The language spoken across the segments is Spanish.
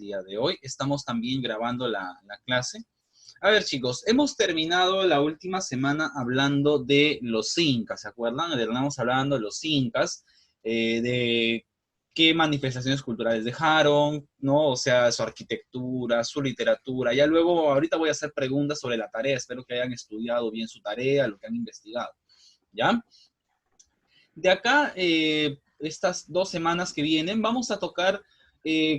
día de hoy. Estamos también grabando la clase. A ver, chicos, hemos terminado la última semana hablando de los incas, ¿se acuerdan? Terminamos hablando de los incas, de qué manifestaciones culturales dejaron, ¿no? O sea, su arquitectura, su literatura. Ya luego, ahorita voy a hacer preguntas sobre la tarea. Espero que hayan estudiado bien su tarea, lo que han investigado, ¿ya? De acá, estas 2 semanas que vienen, vamos a tocar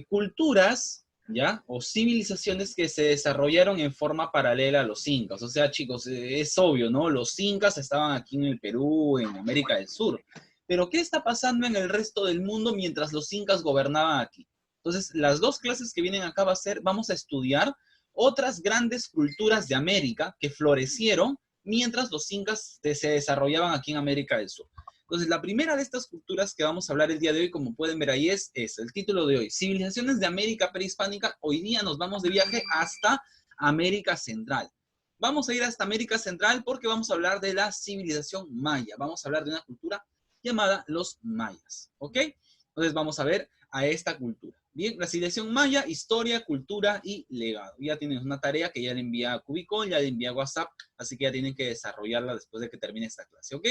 culturas, ¿ya? O civilizaciones que se desarrollaron en forma paralela a los incas. O sea, chicos, es obvio, ¿no? Los incas estaban aquí en el Perú, en América del Sur. Pero, ¿qué está pasando en el resto del mundo mientras los incas gobernaban aquí? Entonces, las 2 clases que vienen acá vamos a estudiar otras grandes culturas de América que florecieron mientras los incas se desarrollaban aquí en América del Sur. Entonces, la primera de estas culturas que vamos a hablar el día de hoy, como pueden ver ahí, es el título de hoy, Civilizaciones de América Prehispánica. Hoy día nos vamos de viaje hasta América Central. Vamos a ir hasta América Central porque vamos a hablar de la civilización maya. Vamos a hablar de una cultura llamada los mayas, ¿ok? Entonces, vamos a ver a esta cultura. Bien, la civilización maya, historia, cultura y legado. Ya tienes una tarea que ya le envía a Cubicon, ya le envía a WhatsApp, así que ya tienen que desarrollarla después de que termine esta clase, ¿ok?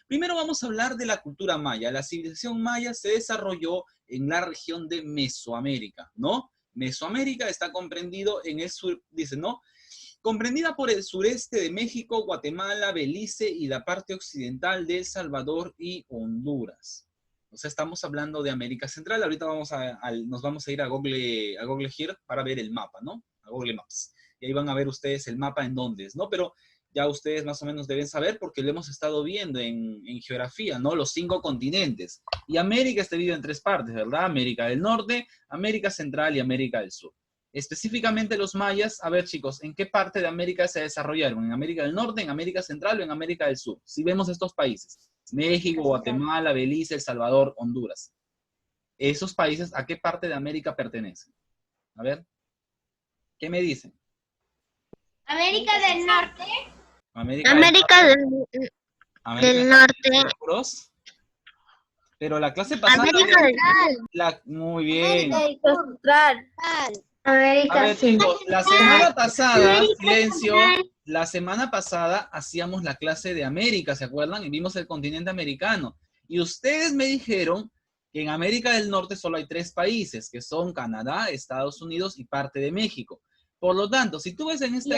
Primero vamos a hablar de la cultura maya. La civilización maya se desarrolló en la región de Mesoamérica, ¿no? Mesoamérica está comprendido en el sur, dice, ¿no? Comprendida por el sureste de México, Guatemala, Belice y la parte occidental de El Salvador y Honduras. O sea, estamos hablando de América Central. Ahorita nos vamos a ir a Google Earth para ver el mapa, ¿no? A Google Maps. Y ahí van a ver ustedes el mapa en dónde es, ¿no? Pero ya ustedes más o menos deben saber porque lo hemos estado viendo en geografía, ¿no? Los 5 continentes. Y América está dividido en 3 partes, ¿verdad? América del Norte, América Central y América del Sur. Específicamente los mayas, a ver chicos, ¿en qué parte de América se desarrollaron? ¿En América del Norte, en América Central o en América del Sur? Si vemos estos países, México, Guatemala, Belice, El Salvador, Honduras. ¿Esos países a qué parte de América pertenecen? A ver, ¿qué me dicen? América del Norte. América del Norte. Pero la clase pasada... América del Muy bien. América Central. A ver, chicos, la semana pasada, silencio, la semana pasada hacíamos la clase de América, ¿se acuerdan? Y vimos el continente americano. Y ustedes me dijeron que en América del Norte solo hay 3 países, que son Canadá, Estados Unidos y parte de México. Por lo tanto, si tú ves en este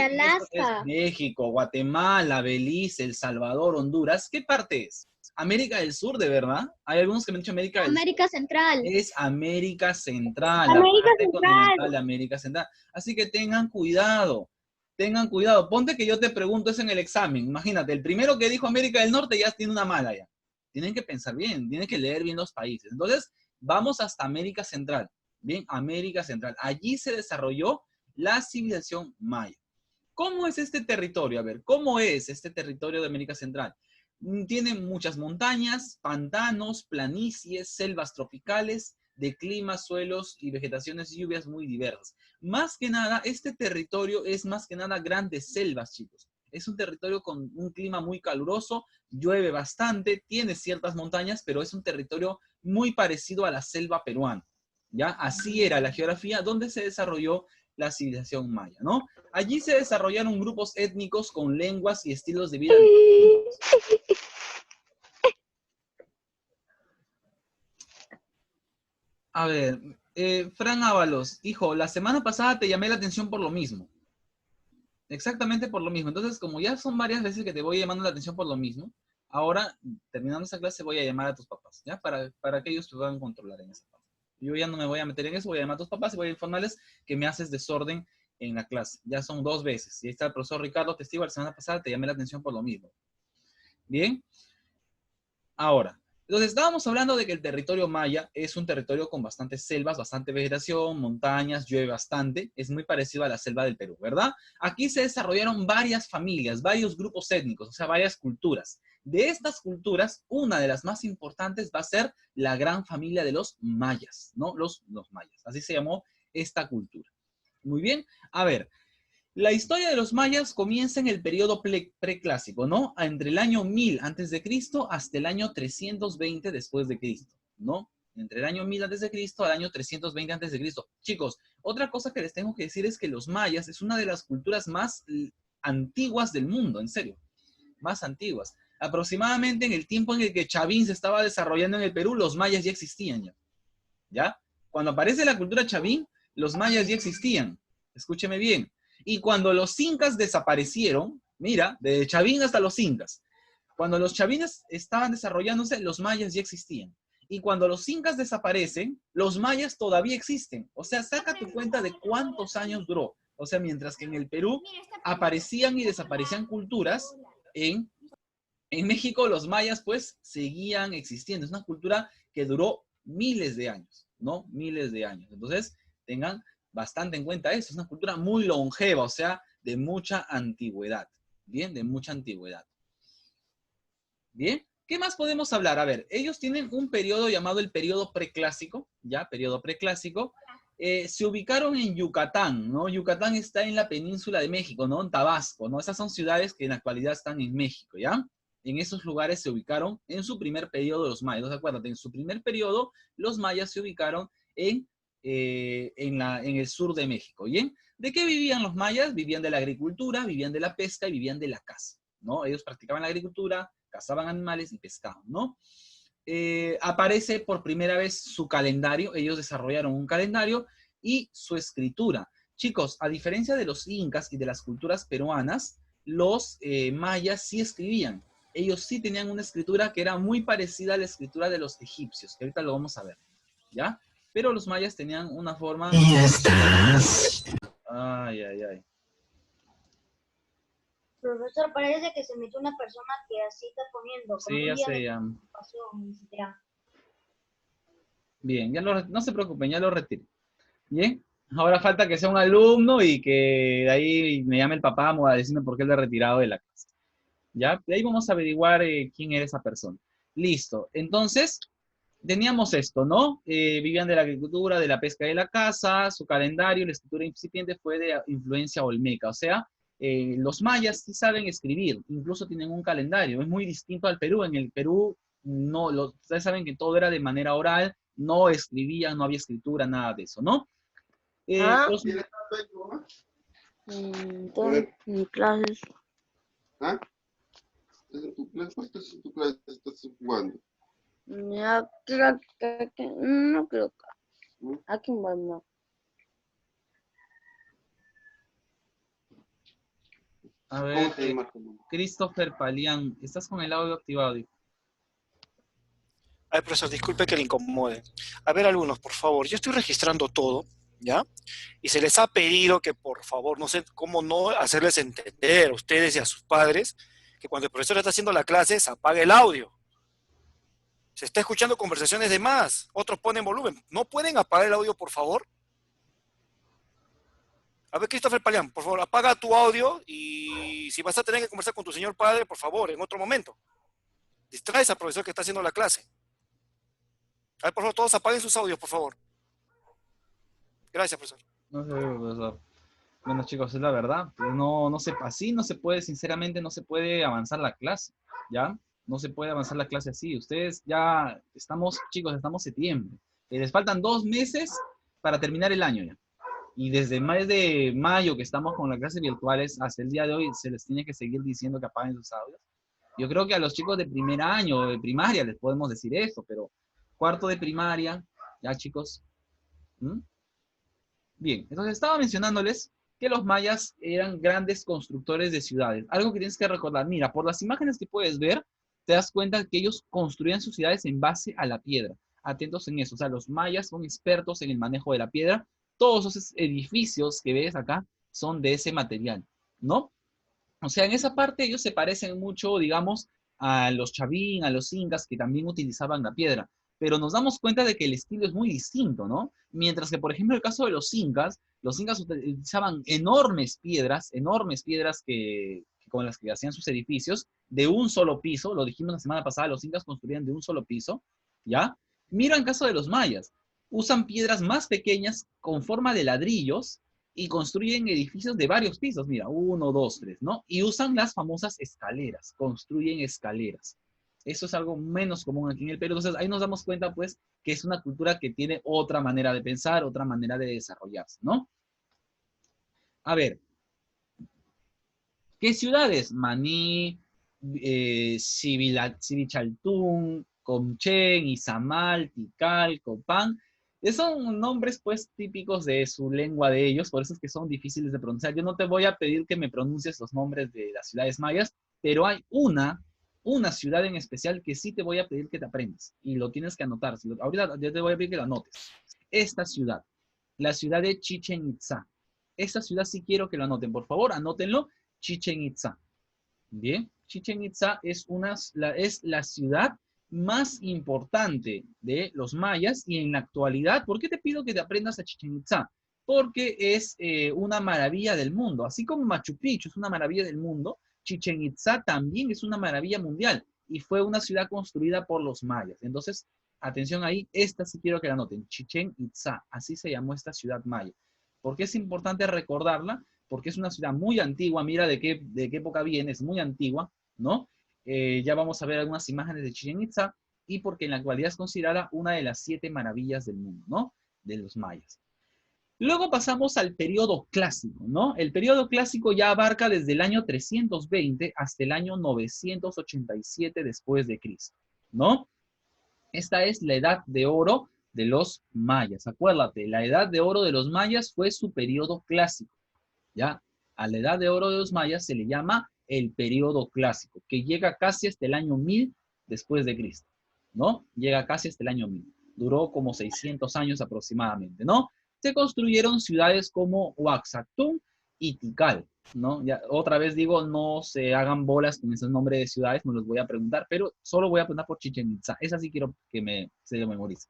es México, Guatemala, Belice, El Salvador, Honduras, ¿qué parte es? América del Sur, ¿de verdad? Hay algunos que me han dicho América del Sur. Central. Es América Central, América la parte Central. continental de América Central. Así que tengan cuidado, tengan cuidado. Ponte que yo te pregunto eso en el examen. Imagínate, el primero que dijo América del Norte ya tiene una mala ya. Tienen que pensar bien, tienen que leer bien los países. Entonces, vamos hasta América Central. Bien, América Central. Allí se desarrolló la civilización maya. ¿Cómo es este territorio? A ver, ¿cómo es este territorio de América Central? Tiene muchas montañas, pantanos, planicies, selvas tropicales, de climas, suelos y vegetaciones y lluvias muy diversas. Más que nada, este territorio es más que nada grandes selvas, chicos. Es un territorio con un clima muy caluroso, llueve bastante, tiene ciertas montañas, pero es un territorio muy parecido a la selva peruana. ¿Ya? Así era la geografía donde se desarrolló la civilización maya, ¿no? Allí se desarrollaron grupos étnicos con lenguas y estilos de vida distintos. A ver, Fran Ábalos, hijo, la semana pasada te llamé la atención por lo mismo. Exactamente por lo mismo. Entonces, como ya son varias veces que te voy llamando la atención por lo mismo, ahora, terminando esta clase, voy a llamar a tus papás, ¿ya? Para que ellos te puedan controlar en esa parte. Yo ya no me voy a meter en eso, voy a llamar a tus papás y voy a informarles que me haces desorden en la clase. Ya son 2 veces. Y ahí está el profesor Ricardo Testigo, la semana pasada te llamé la atención por lo mismo. Bien. Ahora, entonces estábamos hablando de que el territorio maya es un territorio con bastantes selvas, bastante vegetación, montañas, llueve bastante. Es muy parecido a la selva del Perú, ¿verdad? Aquí se desarrollaron varias familias, varios grupos étnicos, o sea, varias culturas. De estas culturas, una de las más importantes va a ser la gran familia de los mayas, ¿no? Los mayas, así se llamó esta cultura. Muy bien, a ver, la historia de los mayas comienza en el periodo preclásico, ¿no? Entre el año 1000 antes de Cristo hasta el año 320 después de Cristo, ¿no? Entre el año 1000 antes de Cristo al año 320 antes de Cristo. Chicos, Otra cosa que les tengo que decir es que los mayas es una de las culturas más antiguas del mundo, en serio, más antiguas. Aproximadamente en el tiempo en el que Chavín se estaba desarrollando en el Perú, los mayas ya existían ya. ¿Ya? Cuando aparece la cultura Chavín, los mayas ya existían. Escúcheme bien. Y cuando los incas desaparecieron, mira, de Chavín hasta los incas, cuando los chavines estaban desarrollándose, los mayas ya existían. Y cuando los incas desaparecen, los mayas todavía existen. O sea, saca tu cuenta de cuántos años duró. O sea, mientras que en el Perú aparecían y desaparecían culturas, en México los mayas pues seguían existiendo. Es una cultura que duró miles de años, ¿no? Miles de años. Entonces, tengan bastante en cuenta eso. Es una cultura muy longeva, o sea, de mucha antigüedad. Bien, de mucha antigüedad. Bien, ¿qué más podemos hablar? A ver, ellos tienen un periodo llamado el periodo preclásico, ¿ya? Periodo preclásico. Se ubicaron en Yucatán, ¿no? Yucatán está en la península de México, ¿no? En Tabasco, ¿no? Esas son ciudades que en la actualidad están en México, ¿ya? En esos lugares se ubicaron en su primer periodo los mayas. Acuérdate, en su primer periodo los mayas se ubicaron en el sur de México, ¿bien? ¿De qué vivían los mayas? Vivían de la agricultura, vivían de la pesca y vivían de la caza, ¿no? Ellos practicaban la agricultura, cazaban animales y pescaban, ¿no? Aparece por primera vez su calendario, ellos desarrollaron un calendario y su escritura. Chicos, a diferencia de los incas y de las culturas peruanas, los mayas sí escribían. Ellos sí tenían una escritura que era muy parecida a la escritura de los egipcios, que ahorita lo vamos a ver, ¿ya? Pero los mayas tenían una forma... Ya estás. Ay, ay, ay. Profesor, parece que se metió una persona que así está poniendo. Sí, ya sé, ya. Bien, no se preocupen, ya lo retiro. Bien, ahora falta que sea un alumno y que de ahí me llame el papá a decirme por qué le he retirado de la clase. ¿Ya? De ahí vamos a averiguar quién era esa persona. Listo. Entonces, teníamos esto, ¿no? Vivían de la agricultura, de la pesca y de la caza, su calendario, la escritura incipiente fue de influencia olmeca, o sea, los mayas sí saben escribir, incluso tienen un calendario, es muy distinto al Perú. En el Perú, no, ustedes saben que todo era de manera oral, no escribían, no había escritura, nada de eso, ¿no? Los, Entonces, mi clases. ¿Ah? ¿Estás en tu clase? ¿Cuál estás en tu clase? ¿Estás jugando? Ya, creo que, no creo que. ¿Mm? Aquí no. a ¿Cómo ver, te llamas? ¿Cómo? Christopher Palián, estás con el audio activado. Ay, profesor, disculpe que le incomode. A ver, alumnos, por favor, yo estoy registrando todo, ¿ya? Y se les ha pedido que, por favor, no sé cómo no hacerles entender a ustedes y a sus padres que cuando el profesor está haciendo la clase se apague el audio. Se está escuchando conversaciones de más, otros ponen volumen. ¿No pueden apagar el audio, por favor? A ver, Christopher Palián, por favor, apaga tu audio y si vas a tener que conversar con tu señor padre, por favor, en otro momento. Distraes al profesor que está haciendo la clase. A ver, por favor, todos apaguen sus audios, por favor. Gracias, profesor. No sé, profesor. Bueno, chicos, es la verdad. Pues así no se puede, sinceramente, no se puede avanzar la clase, ¿ya? No se puede avanzar la clase así. Ustedes ya estamos, chicos, estamos septiembre. Les faltan 2 meses para terminar el año ya. Y desde el mes de mayo que estamos con las clases virtuales hasta el día de hoy se les tiene que seguir diciendo que apaguen sus audios. Yo creo que a los chicos de primer año, de primaria, les podemos decir eso, pero cuarto de primaria, ya chicos. ¿Mm? Bien, entonces estaba mencionándoles que los mayas eran grandes constructores de ciudades. Algo que tienes que recordar, mira, por las imágenes que puedes ver, te das cuenta que ellos construían sus ciudades en base a la piedra. Atentos en eso, o sea, los mayas son expertos en el manejo de la piedra. Todos esos edificios que ves acá son de ese material, ¿no? O sea, en esa parte ellos se parecen mucho, digamos, a los chavín, a los incas, que también utilizaban la piedra. Pero nos damos cuenta de que el estilo es muy distinto, ¿no? Mientras que, por ejemplo, el caso de los incas utilizaban enormes piedras con las que hacían sus edificios, de un solo piso. Lo dijimos la semana pasada, los incas construían de un solo piso, ¿ya? Mira en caso de los mayas. Usan piedras más pequeñas con forma de ladrillos y construyen edificios de varios pisos, mira, 1, 2, 3, ¿no? Y usan las famosas escaleras, construyen escaleras. Eso es algo menos común aquí en el Perú. Entonces ahí nos damos cuenta, pues, que es una cultura que tiene otra manera de pensar, otra manera de desarrollarse, ¿no? A ver, ¿qué ciudades? Maní, Sivichaltún, Comchén, Izamal, Tikal, Copán. Son nombres pues típicos de su lengua de ellos, por eso es que son difíciles de pronunciar. Yo no te voy a pedir que me pronuncies los nombres de las ciudades mayas, pero hay una ciudad en especial que sí te voy a pedir que te aprendas y lo tienes que anotar. Ahorita yo te voy a pedir que lo anotes. Esta ciudad, la ciudad de Chichén Itzá. Esta ciudad sí quiero que lo anoten, por favor, anótenlo. Chichén Itzá. Bien, Chichén Itzá es la ciudad más importante de los mayas y en la actualidad, ¿por qué te pido que te aprendas a Chichén Itzá? Porque es una maravilla del mundo. Así como Machu Picchu es una maravilla del mundo, Chichén Itzá también es una maravilla mundial y fue una ciudad construida por los mayas. Entonces, atención ahí, esta sí quiero que la noten, Chichén Itzá, así se llamó esta ciudad maya. ¿Por qué es importante recordarla? Porque es una ciudad muy antigua, mira de qué época viene, es muy antigua, ¿no? Ya vamos a ver algunas imágenes de Chichén Itzá, y porque en la actualidad es considerada una de las 7 maravillas del mundo, ¿no? De los mayas. Luego pasamos al periodo clásico, ¿no? El periodo clásico ya abarca desde el año 320 hasta el año 987 después de Cristo, ¿no? Esta es la edad de oro de los mayas. Acuérdate, la edad de oro de los mayas fue su periodo clásico, ¿ya? A la edad de oro de los mayas se le llama el periodo clásico, que llega casi hasta el año 1000 después de Cristo, ¿no? Llega casi hasta el año 1000. Duró como 600 años aproximadamente, ¿no? Se construyeron ciudades como Oaxaca y Tikal, ¿no? Ya, otra vez digo, no se hagan bolas con esos nombres de ciudades, no los voy a preguntar, pero solo voy a preguntar por Chichén Itzá. Esa sí quiero que se lo memorice.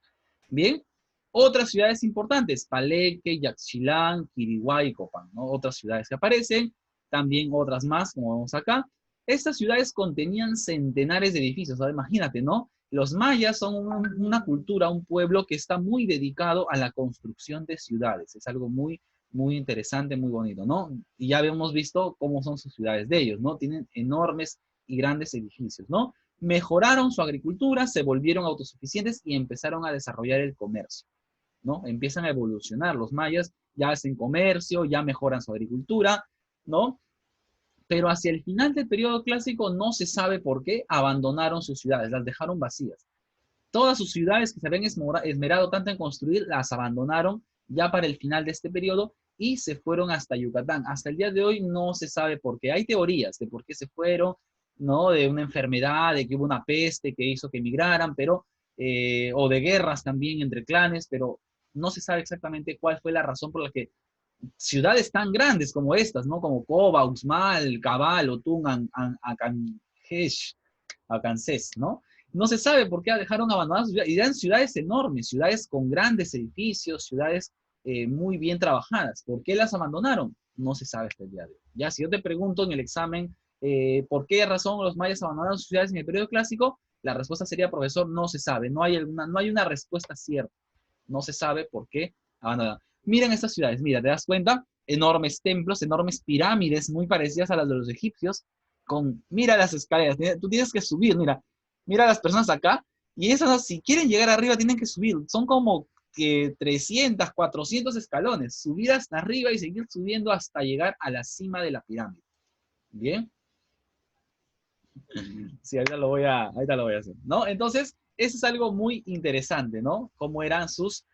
Bien, otras ciudades importantes, Palenque, Yaxchilán, Quiriguá y Copán, ¿no? Otras ciudades que aparecen, también otras más, como vemos acá. Estas ciudades contenían centenares de edificios, ¿sabes? Imagínate, ¿no? Los mayas son una cultura, un pueblo que está muy dedicado a la construcción de ciudades. Es algo muy, muy interesante, muy bonito, ¿no? Y ya habíamos visto cómo son sus ciudades de ellos, ¿no? Tienen enormes y grandes edificios, ¿no? Mejoraron su agricultura, se volvieron autosuficientes y empezaron a desarrollar el comercio, ¿no? Empiezan a evolucionar. Los mayas ya hacen comercio, ya mejoran su agricultura, ¿no? Pero hacia el final del periodo clásico no se sabe por qué abandonaron sus ciudades, las dejaron vacías. Todas sus ciudades que se habían esmerado tanto en construir, las abandonaron ya para el final de este periodo y se fueron hasta Yucatán. Hasta el día de hoy no se sabe por qué. Hay teorías de por qué se fueron, ¿no? De una enfermedad, de que hubo una peste que hizo que emigraran, pero, o de guerras también entre clanes, pero no se sabe exactamente cuál fue la razón por la que ciudades tan grandes como estas, ¿no? Como Coba, Uxmal, Cabal, Otún, Acancés, ¿no? No se sabe por qué dejaron abandonadas ciudades. Y eran ciudades enormes, ciudades con grandes edificios, ciudades muy bien trabajadas. ¿Por qué las abandonaron? No se sabe hasta el día de hoy. Ya, si yo te pregunto en el examen por qué razón los mayas abandonaron sus ciudades en el periodo clásico, la respuesta sería, profesor, no se sabe. No hay una respuesta cierta. No se sabe por qué abandonaron. Miren estas ciudades, mira, ¿te das cuenta? Enormes templos, enormes pirámides muy parecidas a las de los egipcios, mira las escaleras, tú tienes que subir, mira a las personas acá, y esas, si quieren llegar arriba, tienen que subir, son como 300, 400 escalones, subir hasta arriba y seguir subiendo hasta llegar a la cima de la pirámide. ¿Bien? Sí, ahorita lo voy a hacer, ¿no? Entonces, eso es algo muy interesante, ¿no? Cómo eran sus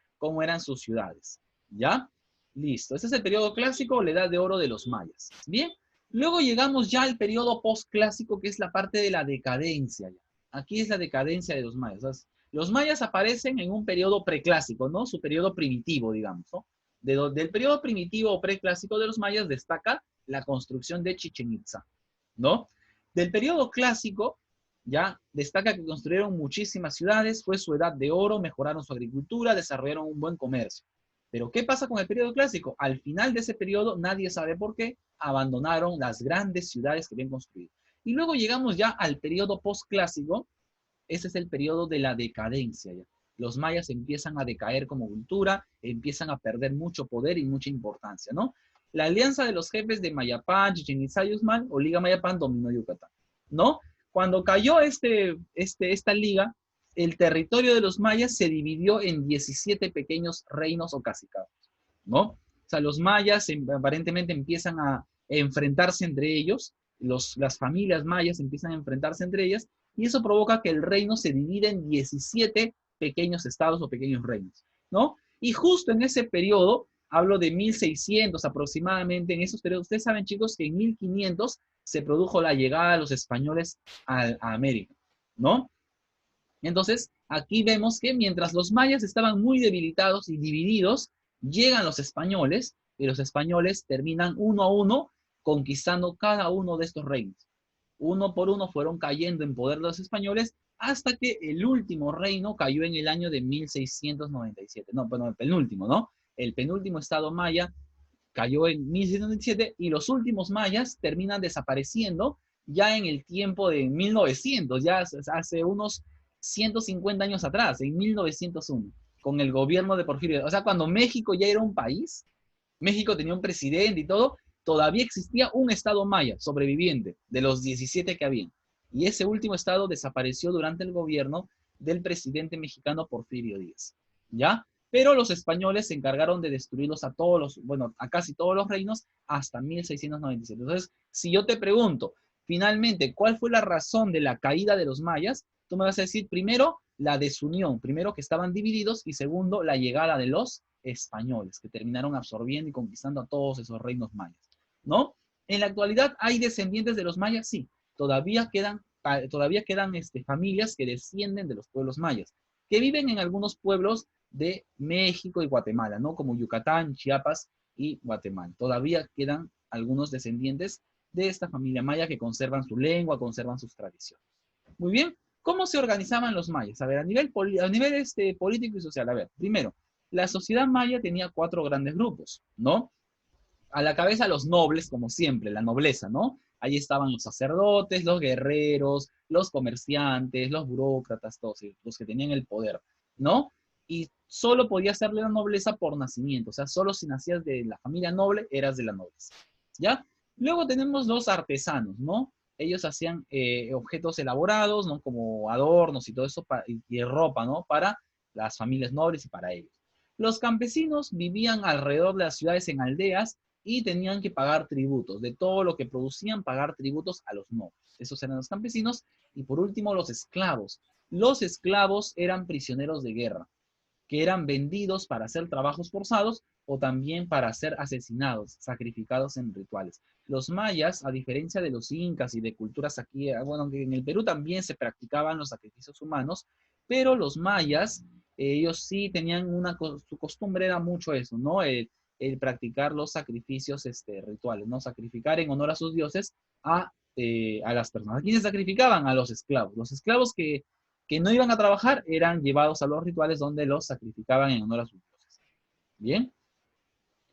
ciudades. ¿Ya? Listo. Este es el periodo clásico, la edad de oro de los mayas. Bien. Luego llegamos ya al periodo postclásico, que es la parte de la decadencia. Aquí es la decadencia de los mayas. Los mayas aparecen en un periodo preclásico, ¿no? Su periodo primitivo, digamos, ¿no? Del periodo primitivo o preclásico de los mayas destaca la construcción de Chichén Itzá, ¿no? Del periodo clásico, ya destaca que construyeron muchísimas ciudades, fue su edad de oro, mejoraron su agricultura, desarrollaron un buen comercio. Pero ¿qué pasa con el periodo clásico? Al final de ese periodo, nadie sabe por qué, abandonaron las grandes ciudades que habían construido. Y luego llegamos ya al periodo postclásico. Ese es el periodo de la decadencia. ¿Ya? Los mayas empiezan a decaer como cultura, empiezan a perder mucho poder y mucha importancia, ¿no? La alianza de los jefes de Mayapán, Chichén Itzá y Uxmal, o Liga Mayapán, dominó Yucatán, ¿no? Cuando cayó esta liga, el territorio de los mayas se dividió en 17 pequeños reinos o cacicados, ¿no? O sea, los mayas aparentemente empiezan a enfrentarse entre ellos, las familias mayas empiezan a enfrentarse entre ellas, y eso provoca que el reino se divida en 17 pequeños estados o pequeños reinos, ¿no? Y justo en ese periodo, hablo de 1600 aproximadamente, en esos periodos, ustedes saben, chicos, que en 1500 se produjo la llegada de los españoles a América, ¿no? Entonces, aquí vemos que mientras los mayas estaban muy debilitados y divididos, llegan los españoles, y los españoles terminan uno a uno conquistando cada uno de estos reinos. Uno por uno fueron cayendo en poder de los españoles hasta que el último reino cayó en el año de 1697. No, bueno, el penúltimo, ¿no? El penúltimo estado maya cayó en 1697 y los últimos mayas terminan desapareciendo ya en el tiempo de 1900, ya hace unos 150 años atrás, en 1901, con el gobierno de Porfirio. O sea, cuando México ya era un país, México tenía un presidente y todo, todavía existía un estado maya sobreviviente de los 17 que habían. Y ese último estado desapareció durante el gobierno del presidente mexicano Porfirio Díaz. ¿Ya? Pero los españoles se encargaron de destruirlos a a casi todos los reinos hasta 1697. Entonces, si yo te pregunto, finalmente, ¿cuál fue la razón de la caída de los mayas? Tú me vas a decir, primero, la desunión, primero que estaban divididos, y segundo, la llegada de los españoles, que terminaron absorbiendo y conquistando a todos esos reinos mayas, ¿no? En la actualidad, ¿hay descendientes de los mayas? Sí, todavía quedan familias que descienden de los pueblos mayas, que viven en algunos pueblos de México y Guatemala, ¿no? Como Yucatán, Chiapas y Guatemala. Todavía quedan algunos descendientes de esta familia maya que conservan su lengua, conservan sus tradiciones. Muy bien, ¿cómo se organizaban los mayas? A ver, a nivel político y social, a ver, primero, la sociedad maya tenía 4 grandes grupos, ¿no? A la cabeza los nobles, como siempre, la nobleza, ¿no? Ahí estaban los sacerdotes, los guerreros, los comerciantes, los burócratas, todos los que tenían el poder, ¿no? Y solo podía ser de la nobleza por nacimiento, o sea, solo si nacías de la familia noble, eras de la nobleza, ¿ya? Luego tenemos los artesanos, ¿no? Ellos hacían objetos elaborados, ¿no? Como adornos y todo eso, y ropa, ¿no? Para las familias nobles y para ellos. Los campesinos vivían alrededor de las ciudades en aldeas y tenían que pagar tributos. De todo lo que producían, pagar tributos a los nobles. Esos eran los campesinos. Y por último, los esclavos. Los esclavos eran prisioneros de guerra, que eran vendidos para hacer trabajos forzados o también para ser asesinados, sacrificados en rituales. Los mayas, a diferencia de los incas y de culturas aquí, bueno, aunque en el Perú también se practicaban los sacrificios humanos, pero los mayas, ellos sí tenían su costumbre era mucho eso, ¿no? El practicar los sacrificios rituales, ¿no? Sacrificar en honor a sus dioses a las personas. ¿A quiénes sacrificaban? A los esclavos. Los esclavos que no iban a trabajar eran llevados a los rituales donde los sacrificaban en honor a sus dioses. Bien.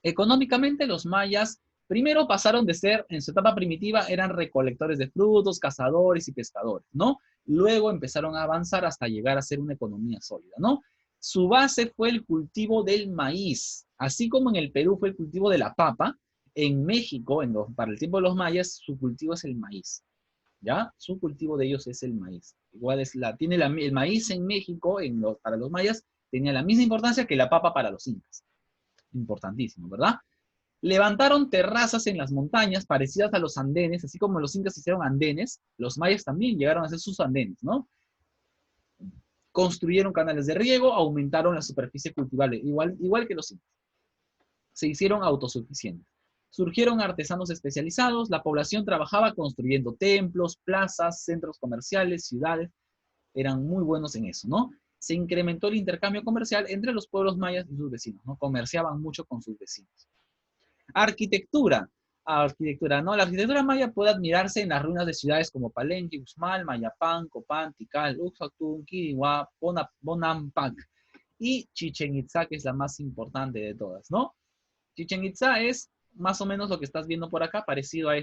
Económicamente, los mayas primero pasaron de ser, en su etapa primitiva, eran recolectores de frutos, cazadores y pescadores, ¿no? Luego empezaron a avanzar hasta llegar a ser una economía sólida, ¿no? Su base fue el cultivo del maíz, así como en el Perú fue el cultivo de la papa. En México, para el tiempo de los mayas, su cultivo es el maíz, ¿ya? Su cultivo de ellos es el maíz. Igual el maíz en México, para los mayas, tenía la misma importancia que la papa para los incas. Importantísimo, ¿verdad? Levantaron terrazas en las montañas parecidas a los andenes, así como los incas hicieron andenes, los mayas también llegaron a hacer sus andenes, ¿no? Construyeron canales de riego, aumentaron la superficie cultivable, igual que los incas. Se hicieron autosuficientes. Surgieron artesanos especializados, la población trabajaba construyendo templos, plazas, centros comerciales, ciudades, eran muy buenos en eso, ¿no? Se incrementó el intercambio comercial entre los pueblos mayas y sus vecinos, ¿no? Comerciaban mucho con sus vecinos. Arquitectura, ¿no? La arquitectura maya puede admirarse en las ruinas de ciudades como Palenque, Uxmal, Mayapán, Copán, Tikal, Uxactún, Quiriguá, Bonampak y Chichén Itzá, que es la más importante de todas, ¿no? Chichén Itzá es más o menos lo que estás viendo por acá, parecido a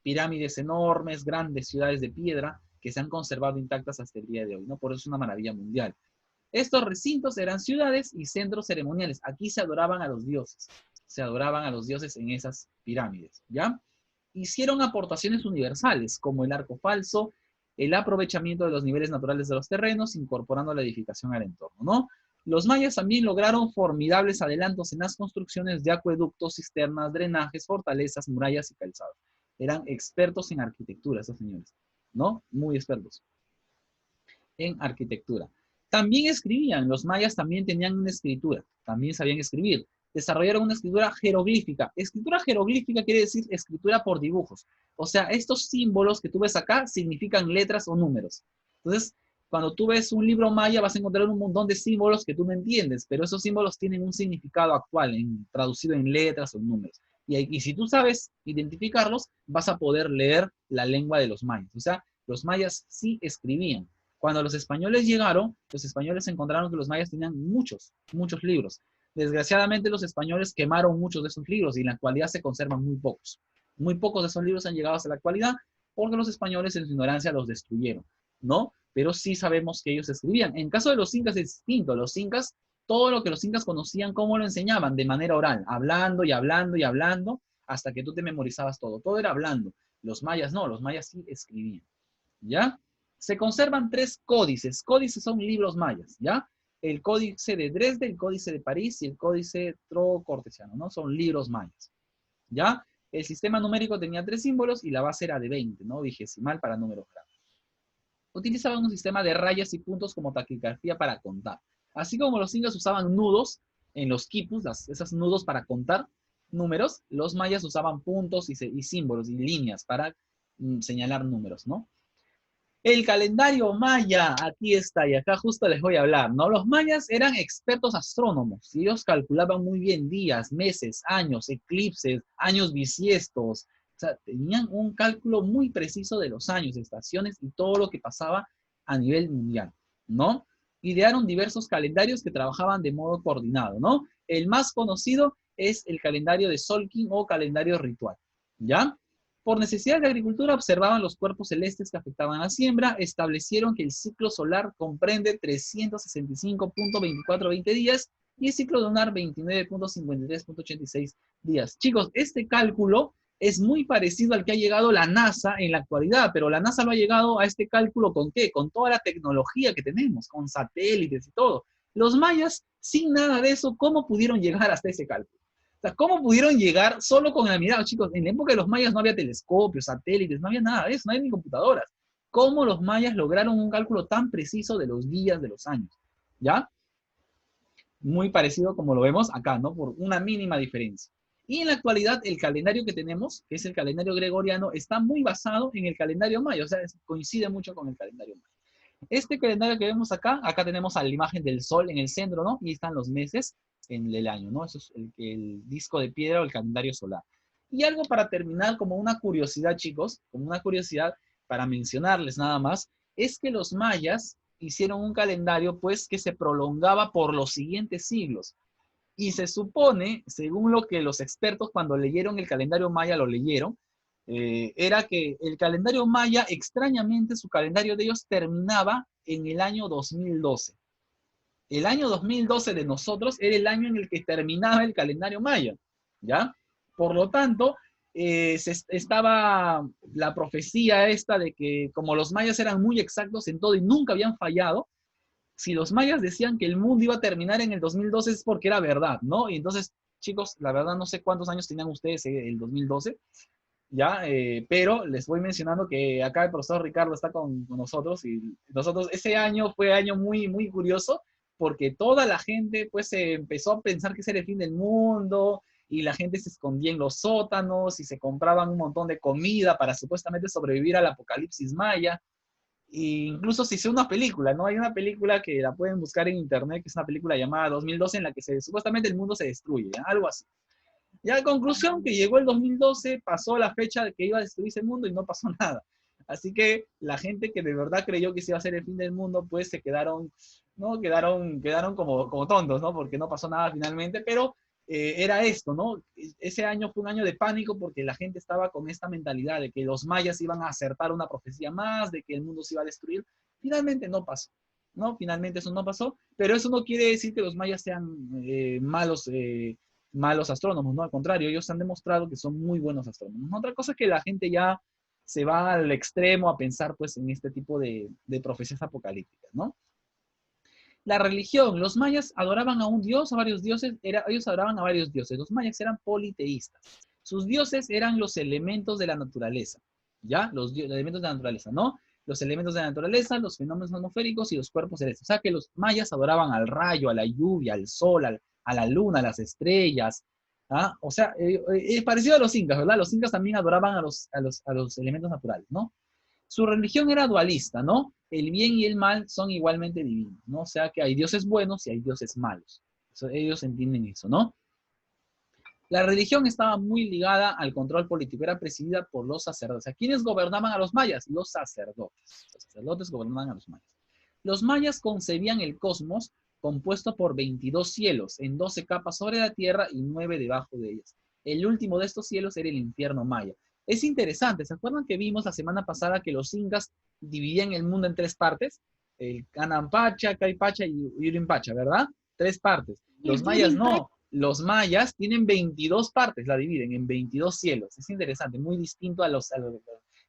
pirámides enormes, grandes ciudades de piedra que se han conservado intactas hasta el día de hoy, ¿no? Por eso es una maravilla mundial. Estos recintos eran ciudades y centros ceremoniales. Aquí se adoraban a los dioses. Se adoraban a los dioses en esas pirámides, ¿ya? Hicieron aportaciones universales, como el arco falso, el aprovechamiento de los niveles naturales de los terrenos, incorporando la edificación al entorno, ¿no? Los mayas también lograron formidables adelantos en las construcciones de acueductos, cisternas, drenajes, fortalezas, murallas y calzados. Eran expertos en arquitectura, esos señores, ¿no? Muy expertos en arquitectura. También escribían, los mayas también tenían una escritura, también sabían escribir. Desarrollaron una escritura jeroglífica. Escritura jeroglífica quiere decir escritura por dibujos. O sea, estos símbolos que tú ves acá significan letras o números. Entonces, cuando tú ves un libro maya vas a encontrar un montón de símbolos que tú no entiendes, pero esos símbolos tienen un significado actual, traducido en letras o en números. Y si tú sabes identificarlos, vas a poder leer la lengua de los mayas. O sea, los mayas sí escribían. Cuando los españoles llegaron, los españoles encontraron que los mayas tenían muchos libros. Desgraciadamente los españoles quemaron muchos de esos libros y en la actualidad se conservan muy pocos. Muy pocos de esos libros han llegado hasta la actualidad porque los españoles en su ignorancia los destruyeron, ¿no? Pero sí sabemos que ellos escribían. En caso de los incas es distinto. Los incas, todo lo que los incas conocían, ¿cómo lo enseñaban? De manera oral, hablando y hablando y hablando hasta que tú te memorizabas todo. Todo era hablando. Los mayas no, los mayas sí escribían, ¿ya? Se conservan 3 códices. Códices son libros mayas, ¿ya? El códice de Dresde, el códice de París y el códice trocortesiano, ¿no? Son libros mayas, ¿ya? El sistema numérico tenía 3 símbolos y la base era de 20, ¿no? Vigesimal para números grandes. Utilizaban un sistema de rayas y puntos como taquigrafía para contar. Así como los incas usaban nudos en los quipus, esos nudos para contar números, los mayas usaban puntos y símbolos y líneas para señalar números, ¿no? El calendario maya, aquí está, y acá justo les voy a hablar, ¿no? Los mayas eran expertos astrónomos, y ellos calculaban muy bien días, meses, años, eclipses, años bisiestos, o sea, tenían un cálculo muy preciso de los años, estaciones y todo lo que pasaba a nivel mundial, ¿no? Idearon diversos calendarios que trabajaban de modo coordinado, ¿no? El más conocido es el calendario de Solkin o calendario ritual, ¿ya? Por necesidad de agricultura observaban los cuerpos celestes que afectaban a la siembra, establecieron que el ciclo solar comprende 365.2420 días y el ciclo lunar 29.53.86 días. Chicos, este cálculo es muy parecido al que ha llegado la NASA en la actualidad, pero la NASA lo ha llegado a este cálculo ¿con qué? Con toda la tecnología que tenemos, con satélites y todo. Los mayas, sin nada de eso, ¿cómo pudieron llegar hasta ese cálculo? O sea, ¿cómo pudieron llegar solo con la mirada? Chicos, en la época de los mayas no había telescopios, satélites, no había nada de eso, no había ni computadoras. ¿Cómo los mayas lograron un cálculo tan preciso de los días, de los años? ¿Ya? Muy parecido como lo vemos acá, ¿no? Por una mínima diferencia. Y en la actualidad, el calendario que tenemos, que es el calendario gregoriano, está muy basado en el calendario maya, o sea, coincide mucho con el calendario maya. Este calendario que vemos acá, acá tenemos a la imagen del sol en el centro, ¿no? Y están los meses en el año, ¿no? Eso es el disco de piedra o el calendario solar. Y algo para terminar, como una curiosidad, chicos, como una curiosidad para mencionarles nada más, es que los mayas hicieron un calendario, pues, que se prolongaba por los siguientes siglos. Y se supone, según lo que los expertos cuando leyeron el calendario maya lo leyeron, era que el calendario maya, extrañamente, su calendario de ellos terminaba en el año 2012. El año 2012 de nosotros era el año en el que terminaba el calendario maya, ¿ya? Por lo tanto, estaba la profecía esta de que como los mayas eran muy exactos en todo y nunca habían fallado, si los mayas decían que el mundo iba a terminar en el 2012 es porque era verdad, ¿no? Y entonces, chicos, la verdad no sé cuántos años tenían ustedes el 2012, ¿ya? Pero les voy mencionando que acá el profesor Ricardo está con nosotros y nosotros, ese año fue año muy, muy curioso porque toda la gente pues empezó a pensar que ese era el fin del mundo y la gente se escondía en los sótanos y se compraban un montón de comida para supuestamente sobrevivir al apocalipsis maya. E incluso se hizo una película, ¿no? Hay una película que la pueden buscar en internet, que es una película llamada 2012 en la que supuestamente el mundo se destruye, ¿ya? Algo así. Ya a conclusión que llegó el 2012, pasó la fecha de que iba a destruirse el mundo y no pasó nada. Así que la gente que de verdad creyó que se iba a ser el fin del mundo, pues se quedaron, ¿no? Quedaron como tontos, ¿no? Porque no pasó nada finalmente, pero era esto, ¿no? Ese año fue un año de pánico porque la gente estaba con esta mentalidad de que los mayas iban a acertar una profecía más, de que el mundo se iba a destruir. Finalmente no pasó, ¿no? Finalmente eso no pasó, pero eso no quiere decir que los mayas sean malos astrónomos, ¿no? Al contrario, ellos han demostrado que son muy buenos astrónomos. Otra cosa es que la gente ya se va al extremo a pensar pues en este tipo de profecías apocalípticas, ¿no? La religión, los mayas adoraban a un dios, a varios dioses, ellos adoraban a varios dioses. Los mayas eran politeístas. Sus dioses eran los elementos de la naturaleza, ¿ya? Los elementos de la naturaleza, ¿no? Los elementos de la naturaleza, los fenómenos atmosféricos y los cuerpos celestes. O sea que los mayas adoraban al rayo, a la lluvia, al sol, a la luna, a las estrellas. ¿Ah? O sea, es parecido a los incas, ¿verdad? Los incas también adoraban a los elementos naturales, ¿no? Su religión era dualista, ¿no? El bien y el mal son igualmente divinos, ¿no? O sea que hay dioses buenos y hay dioses malos. Ellos entienden eso, ¿no? La religión estaba muy ligada al control político, era presidida por los sacerdotes. ¿A quiénes gobernaban a los mayas? Los sacerdotes. Los sacerdotes gobernaban a los mayas. Los mayas concebían el cosmos compuesto por 22 cielos, en 12 capas sobre la tierra y 9 debajo de ellas. El último de estos cielos era el infierno maya. Es interesante, ¿se acuerdan que vimos la semana pasada que los incas dividían el mundo en 3 partes? El Cananpacha, Caipacha y Urimpacha, ¿verdad? 3 partes. Los mayas no. Los mayas tienen 22 partes, la dividen en 22 cielos. Es interesante, muy distinto a los...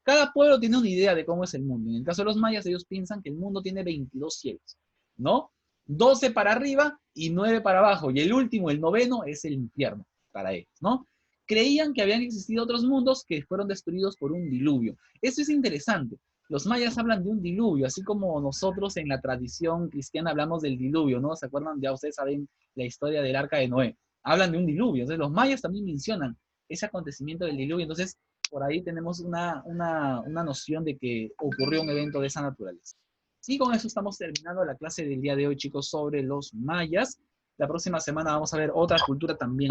Cada pueblo tiene una idea de cómo es el mundo. En el caso de los mayas, ellos piensan que el mundo tiene 22 cielos, ¿no? 12 para arriba y 9 para abajo. Y el último, el noveno, es el infierno para ellos, ¿no? Creían que habían existido otros mundos que fueron destruidos por un diluvio. Eso es interesante. Los mayas hablan de un diluvio, así como nosotros en la tradición cristiana hablamos del diluvio, ¿no? ¿Se acuerdan? Ya ustedes saben la historia del arca de Noé. Hablan de un diluvio. Entonces los mayas también mencionan ese acontecimiento del diluvio. Entonces por ahí tenemos una noción de que ocurrió un evento de esa naturaleza. Y con eso estamos terminando la clase del día de hoy, chicos, sobre los mayas. La próxima semana vamos a ver otra cultura también